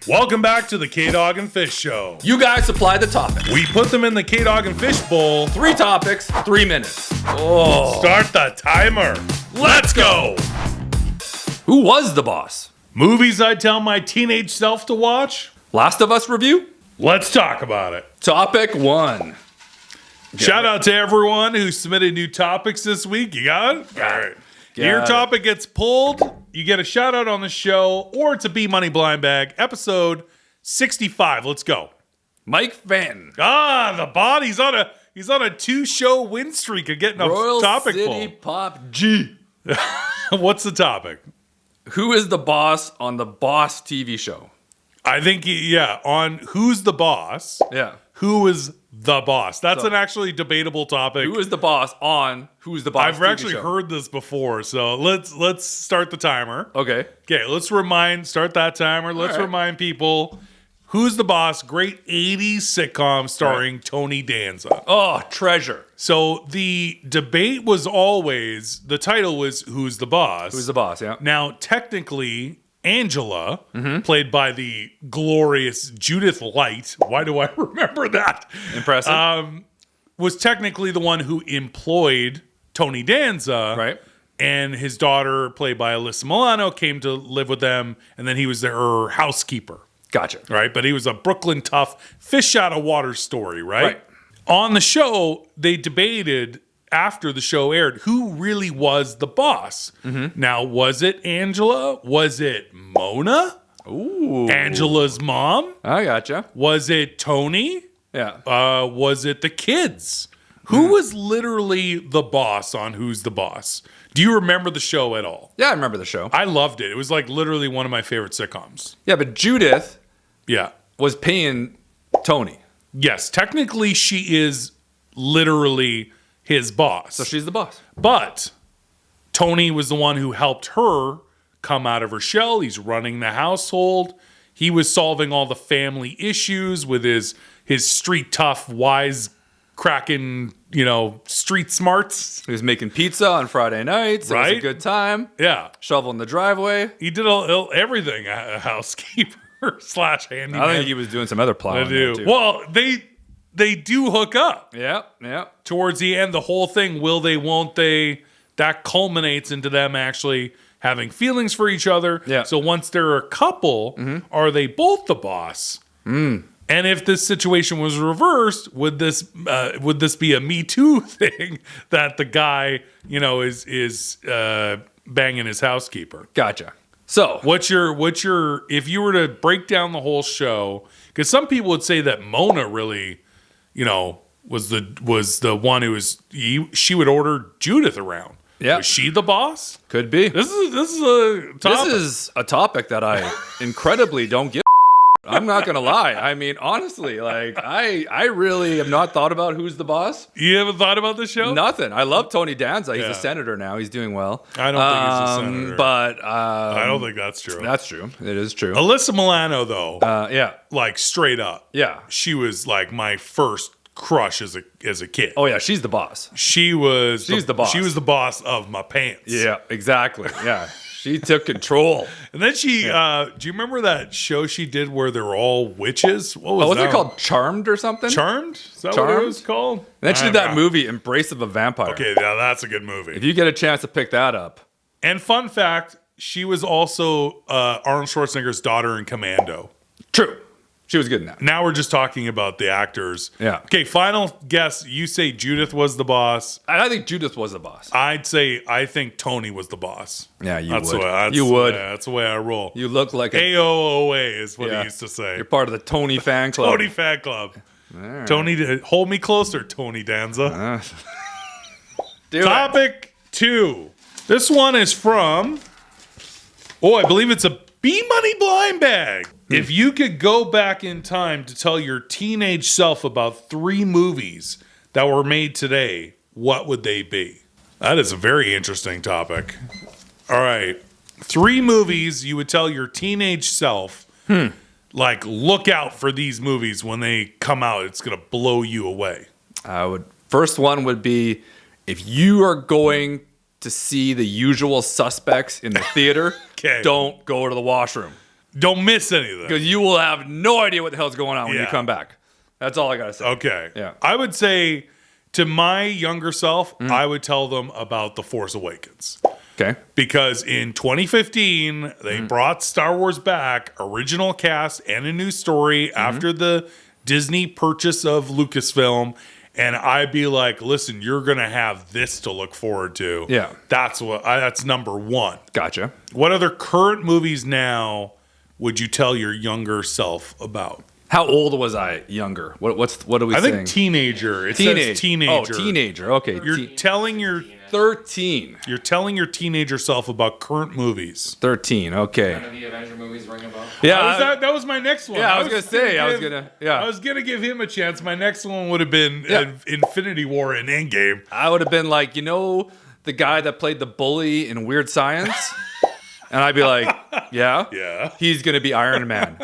Welcome back to the k-dog&fish show. You guys supply the topics. We put them in the k-dog&fish bowl. 3 topics, 3 minutes. Oh. Start the timer. Let's go. Who was the boss? Movies I'd tell my teenage self to watch? Last of Us review? Let's talk about it. Topic 1. Shout out to everyone who submitted new topics this week. You got it? All right. Your topic gets pulled. You get a shout out on the show, or it's a B Money Blind Bag, episode 65. Let's go. Mike Fenton. The bot. He's on a 2-show win streak of getting a Royal topic City pulled. Pop G. What's the topic? Who is the boss on the Boss TV show? I think, on Who's the Boss? Yeah. Who is the boss? That's an actually debatable topic. Who is the boss on Who's the Boss I've TV actually show? heard this before, so let's start the timer. Okay. Okay, start that timer. Let's remind people, Who's the Boss? Great 80s sitcom starring Tony Danza. Oh, treasure. So the debate was always, the title was Who's the Boss? Who's the boss, yeah. Now, technically, Angela, played by the glorious Judith Light, why do I remember that? Impressive. Was technically the one who employed Tony Danza. Right. And his daughter, played by Alyssa Milano, came to live with them, and then he was her housekeeper. Gotcha. Right? But he was a Brooklyn tough, fish out of water story, right? Right. On the show, they debated after the show aired who really was the boss. Now, was it Angela? Was it Mona? Ooh. Angela's mom? I gotcha. Was it Tony? Yeah. Was it the kids? Who was literally the boss on Who's the Boss? Do you remember the show at all? Yeah, I remember the show. I loved it. It was like literally one of my favorite sitcoms. Yeah, but Judith Yeah. was paying Tony. Yes, technically she is literally his boss. So she's the boss. But Tony was the one who helped her come out of her shell. He's running the household. He was solving all the family issues with his street tough, wise cracking, street smarts. He was making pizza on Friday nights. It was a good time. Yeah. Shoveling the driveway. He did everything, a housekeeper / handyman. I think he was doing some other plowing. I do. Too. Well, they do hook up. Yeah. Towards the end, the whole thing, will they, won't they, that culminates into them actually having feelings for each other. Yeah. So once they're a couple, are they both the boss? And if this situation was reversed, would this be a Me Too thing that the guy, is banging his housekeeper? Gotcha. So What's your if you were to break down the whole show, because some people would say that Mona really, was the one who she would order Judith around. Yeah. Was she the boss? could be. This is a topic. This is a topic that I incredibly don't give. I'm not gonna lie. I mean, honestly, I really have not thought about Who's the Boss. You haven't thought about the show? Nothing. I love Tony Danza. He's Yeah. a senator now. He's doing well. I don't think he's a senator. But I don't think that's true. that's true. It is true. Alyssa Milano, though, Yeah. like straight up, Yeah. she was like my first crush as a kid. Oh yeah, she's the boss. She's the boss. She was the boss of my pants. Yeah, exactly. Yeah. She took control. And then do you remember that show she did where they were all witches? What was Was that? it called Charmed or something? Charmed? Is that what Charmed? it was called? And then she did that movie, Embrace of a Vampire. Okay, yeah, that's a good movie. If you get a chance to pick that up. And fun fact, she was also Arnold Schwarzenegger's daughter in Commando. True. She was good in that. Now we're just talking about the actors. Yeah. Okay, final guess. You say Judith was the boss. And I think Judith was the boss. I think Tony was the boss. Yeah, you That's would. The way, You would. Yeah, that's the way I roll. You look like a... AOOA is what Yeah. he used to say. You're part of the Tony fan club. Tony fan club. Right. Tony, hold me closer, Tony Danza. Do it. Topic 2. This one is from, I believe it's a B-Money blind bag. If you could go back in time to tell your teenage self about 3 movies that were made today, what would they be? That is a very interesting topic. All right. 3 movies you would tell your teenage self, like, look out for these movies when they come out. It's going to blow you away. First one would be, if you are going to see The Usual Suspects in the theater, Okay. don't go to the washroom. Don't miss anything. Because you will have no idea what the hell's going on when you Yeah. come back. That's all I got to say. Okay. Yeah. I would say to my younger self, Mm. I would tell them about The Force Awakens. Okay. Because in 2015, they brought Star Wars back, original cast and a new story after the Disney purchase of Lucasfilm. And I'd be like, listen, you're going to have this to look forward to. Yeah. That's number one. Gotcha. What other current movies now would you tell your younger self about? How old was I younger? What are we I saying? think teenager. It says teenager. Oh, teenager. Okay. You're telling your 13. You're telling your teenager self about current movies. 13. Okay. None of the Avenger movies ring a bell? Yeah. That was my next one. Yeah, I was gonna give him a chance. My next one would have been Yeah. Infinity War and Endgame. I would have been like, the guy that played the bully in Weird Science? And I'd be like, yeah? Yeah. He's going to be Iron Man.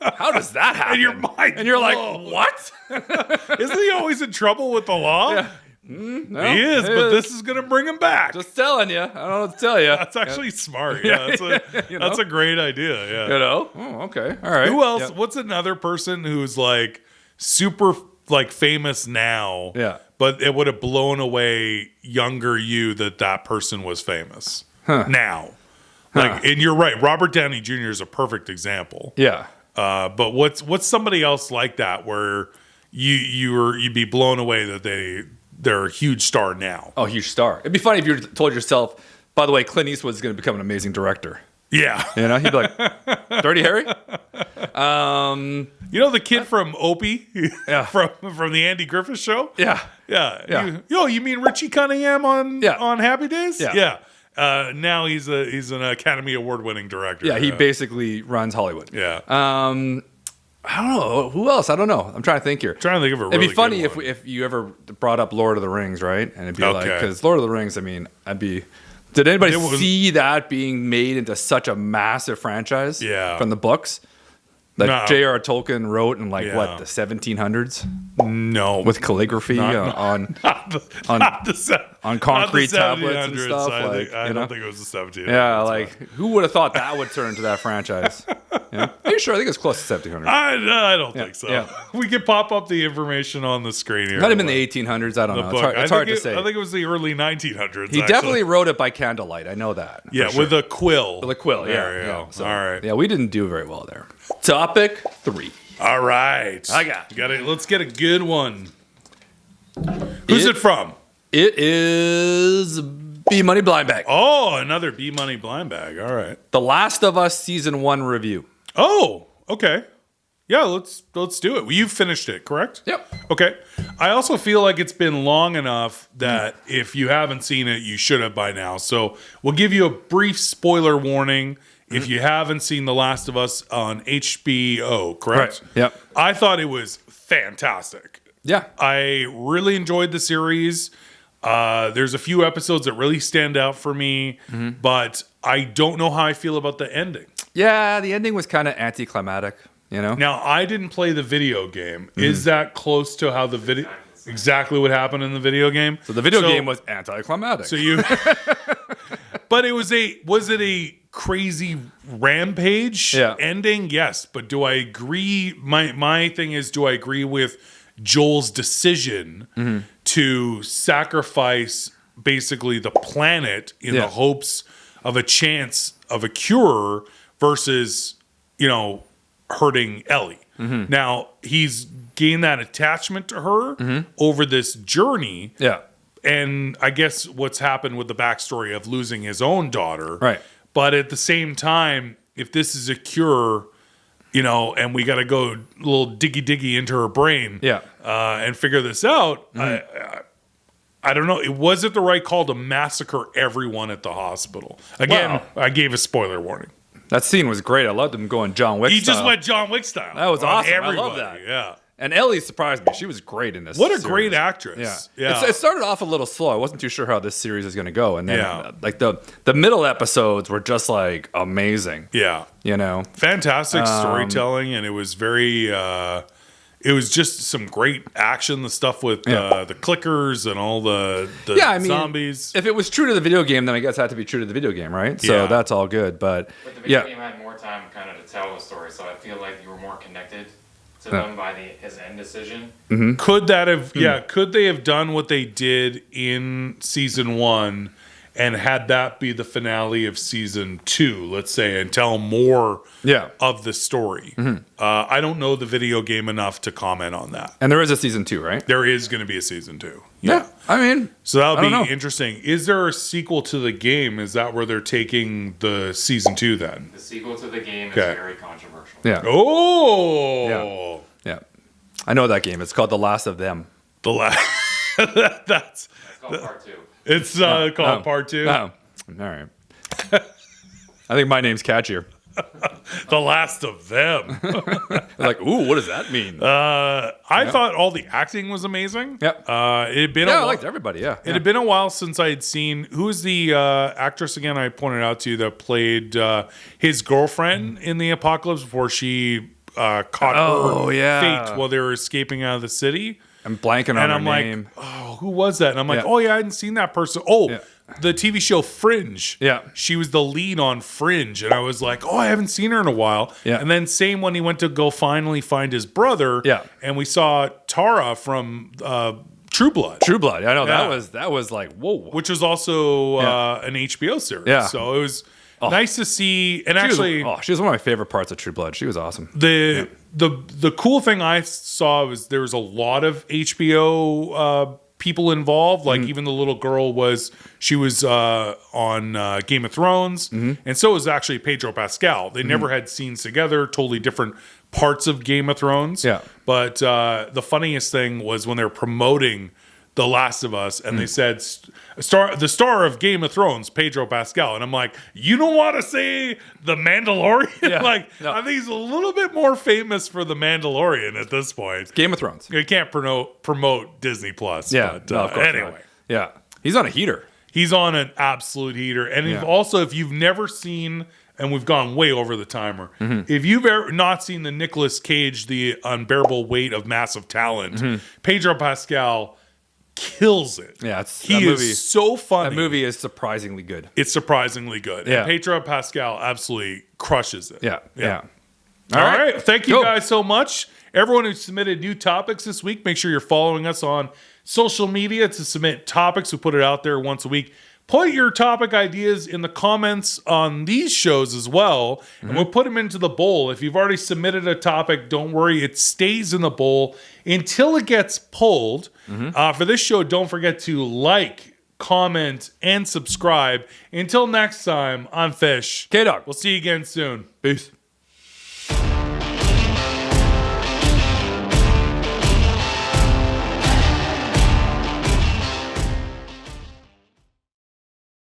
How does that happen? And your mind And you're like, blows. what? Isn't he always in trouble with the law? Yeah. No, He is, but this is going to bring him back. Just telling you. I don't know what to tell you. That's actually smart. Yeah, that's a great idea. Yeah. Oh, okay. All right. Who else? Yeah. What's another person who's like super like famous now? Yeah. But it would have blown away younger you that person was famous now. Like, and you're right. Robert Downey Jr. is a perfect example. Yeah. But what's somebody else like that where you'd be blown away that they're a huge star now? Oh, huge star. It'd be funny if you told yourself, by the way, Clint Eastwood's going to become an amazing director. Yeah. He'd be like, Dirty Harry? You know the kid from Opie? Yeah. from the Andy Griffith Show? Yeah. Yeah. Yeah. You mean Richie Cunningham on Happy Days? Yeah. Now he's an Academy Award winning director. Yeah, he basically runs Hollywood. Yeah. I don't know. Who else? I don't know. I'm trying to think here. Trying to think of a really It'd be funny good one. if you ever brought up Lord of the Rings, right? And it'd be like, Okay. because Lord of the Rings, I mean, did anybody It was- see that being made into such a massive franchise Yeah. from the books that No. J.R. Tolkien wrote in Yeah. the 1700s No. with calligraphy on concrete tablets and stuff? I don't think it was the 1700s. Yeah, like who would have thought that would turn into that franchise? Yeah. Are you sure? I think it's close to 1700. I don't think so. yeah. We could pop up the information on the screen here. Might have been the 1800s. I don't know. book. It's hard to say. I think it was the early 1900s. He definitely wrote it by candlelight. I know that. Yeah, for sure. with a quill. With a quill. There Yeah. you go. So, All right. Yeah, we didn't do very well there. Topic 3. All right. I got it. Let's get a good one. Who's it from? It is B Money Blind Bag. Oh, another B Money blind bag. All right. The Last of Us season 1 review. Oh, okay. Yeah, let's do it. You finished it, correct? Yep. Okay. I also feel like it's been long enough that if you haven't seen it, you should have by now. So we'll give you a brief spoiler warning if you haven't seen The Last of Us on HBO, correct? Right. Yep. I thought it was fantastic. Yeah. I really enjoyed the series. There's a few episodes that really stand out for me, but I don't know how I feel about the ending. Yeah, the ending was kind of anticlimactic, Now, I didn't play the video game. Is that close to how the video exactly what happened in the video game? So the video game was anticlimactic. So you But was it a crazy rampage ending? Yes, but do I agree my thing is, do I agree with Joel's decision to sacrifice basically the planet in the hopes of a chance of a cure versus, hurting Ellie? Now, he's gained that attachment to her over this journey. Yeah. And I guess what's happened with the backstory of losing his own daughter. Right. But at the same time, if this is a cure, and we got to go a little diggy into her brain and figure this out, I don't know. Was it the right call to massacre everyone at the hospital? Again, I gave a spoiler warning. That scene was great. I loved him going John Wick He style. just went John Wick style. That was on awesome. I everybody. love that. Yeah. And Ellie surprised me. She was great in this. What a series. great actress. Yeah. It started off a little slow. I wasn't too sure how this series is going to go. And then the middle episodes were just like amazing. Yeah. You know? Fantastic storytelling, and it was very it was just some great action. The stuff with the clickers and all the zombies. If it was true to the video game, then I guess it had to be true to the video game, right? So that's all good. But the video game had more time kind of to tell the story, so I feel like you were more connected to them by his end decision. Mm-hmm. Could that have? Could they have done what they did in season 1 and had that be the finale of season 2, let's say, and tell more of the story? Mm-hmm. I don't know the video game enough to comment on that. And there is a season 2, right? There is going to be a season 2. Yeah. I mean, so that'll be interesting. Is there a sequel to the game? Is that where they're taking the season 2 then? The sequel to the game is very controversial. Yeah. Oh. Yeah. I know that game. It's called The Last of Them. The Last. That's called Part 2. It's called Part 2? Oh. All right. I think my name's catchier. The Last of Them. Like, ooh, what does that mean? I thought all the acting was amazing. Yep. It had been I liked everybody, It had been a while since I had seen... Who's the actress again I pointed out to you that played his girlfriend in the apocalypse before she caught her fate while they were escaping out of the city? I'm blanking on her name. Like, oh, who was that? And I'm like, I hadn't seen that person. Oh, the TV show Fringe. Yeah. She was the lead on Fringe. And I was like, I haven't seen her in a while. Yeah. And then same when he went to go finally find his brother. Yeah. And we saw Tara from True Blood. True Blood. I know that was like, whoa. Which was also an HBO series. Yeah. So it was nice to see. And she was one of my favorite parts of True Blood. She was awesome. The cool thing I saw was there was a lot of HBO people involved. Like even the little girl was on Game of Thrones, and so was actually Pedro Pascal. They never had scenes together. Totally different parts of Game of Thrones. Yeah. But the funniest thing was when they were promoting The Last of Us, and they said the star of Game of Thrones, Pedro Pascal, and I'm like, you don't want to say The Mandalorian? Yeah. I think he's a little bit more famous for The Mandalorian at this point. Game of Thrones. You can't promote Disney Plus. Yeah. But, of course anyway. not. Yeah. He's on a heater. He's on an absolute heater. And if you've never seen, and we've gone way over the timer, if you've ever not seen the Nicolas Cage, The Unbearable Weight of Massive Talent, Pedro Pascal kills it. Yeah, he is so funny. That movie is surprisingly good. It's surprisingly good. Yeah. And Pedro Pascal absolutely crushes it. Yeah. All right. Thank you guys so much. Everyone who submitted new topics this week, make sure you're following us on social media to submit topics. We put it out there once a week. Put your topic ideas in the comments on these shows as well, and we'll put them into the bowl. If you've already submitted a topic, don't worry. It stays in the bowl until it gets pulled. For this show, don't forget to like, comment, and subscribe. Until next time, I'm Fish. K-Dog. We'll see you again soon. Peace.